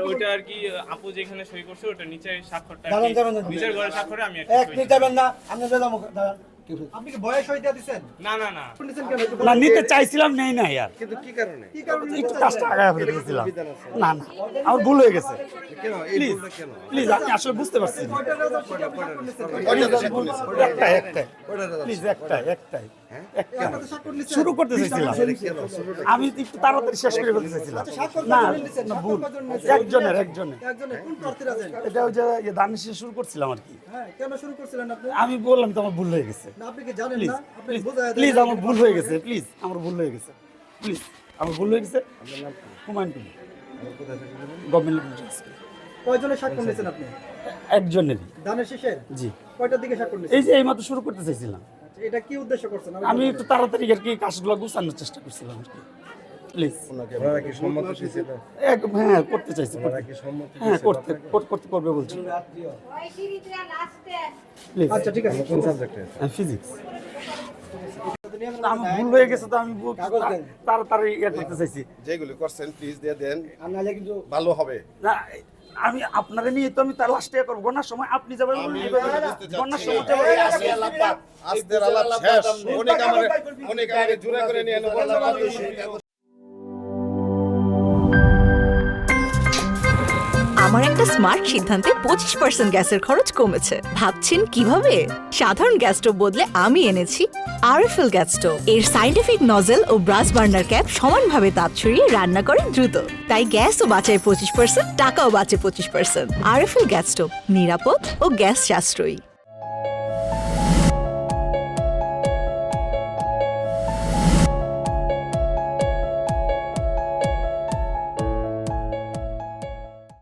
ওইটা আর কি আপু যেখানে সই করছে ওটা নিচে স্বাক্ষরটা নিচের ঘরে স্বাক্ষরে আমি আপনি কি বয়স হইতে দিবেন? না না না না নিতে চাইছিলাম নেই না यार কিন্তু কি কারণে? একটু কাজটা আগায় ফেলে দিয়েছিলাম না না আমার ভুল হয়ে গেছে কেন এই প্লিজ ভুলটা কেন? প্লিজ আমি আসলে বুঝতে পারছি না একটাই প্লিজ একটাই শুরু করতে চাইছিলাম আমি একটু তাড়াতাড়ি শেষ করে ফেলতে চাইছিলাম না না ভুল একজনের কোন প্রার্থীরা আছেন? এটা ওই যে দান শেষ শুরু করছিলাম আর কি হ্যাঁ, কেন শুরু করছিলেন আপনি? আমি বললাম তো আমার ভুল হয়ে গেছে না আপনি কি জানেন না? আপনি প্লিজ বোঝায় প্লিজ আমার ভুল হয়ে গেছে প্লিজ আমার ভুল হয়ে গেছে প্লিজ আমার ভুল হয়ে গেছে হুমায়ুন কবির গভর্নমেন্ট কয়জনের স্বাক্ষর নিয়েছেন আপনি? একজনেরই দানের শেষের জি কয়টার দিকে স্বাক্ষর নিয়েছেন? এই যে এইমাত্র শুরু করতে চাইছিলাম আচ্ছা, এটা কি উদ্দেশ্য করছেন? আমি একটু তাড়াতাড়ি আর কি কাজগুলো গুছানোর চেষ্টা করছিলাম আর কি প্লিজ ওনারা কি সম্মত ছিল? হ্যাঁ করতে চাইছি কি সম্মত? হ্যাঁ করতে করবে বলছি প্লিজ আচ্ছা ঠিক আছে। কোন সাবজেক্টে? ফিজিক্স আমি ভুল হয়ে গেছে তো আমি তাড়াতাড়ি ইয়ে করতে চাইছি যেগুলি করছেন প্লিজ দিয়ে দেন, আনালে কিন্তু ভালো হবে। না আমি আপনারা নিয়ে তো আমি তার লাস্টে করবো গণার সময় আপনি যাবেন গণার সময় আজকের আলাপ শেষ। অনেক আমাকে জোরে করে নিয়ে নেবো। আমার একটা স্মার্ট সিদ্ধান্তে 25% গ্যাসের খরচ কমেছে। ভাবছেন কিভাবে? সাধারণ গ্যাস স্টোভ বদলে আমি এনেছি আরএফএল গ্যাস স্টোভ। এর সাইন্টিফিক নজল ও ব্রাস বার্নার ক্যাপ সমানভাবে তাপ ছড়িয়ে রান্না করে দ্রুত। তাই গ্যাসও বাঁচায় 25%, টাকাও বাঁচে 25%। আরএফএল গ্যাস স্টোভ নিরাপদ ও গ্যাস সাশ্রয়ী।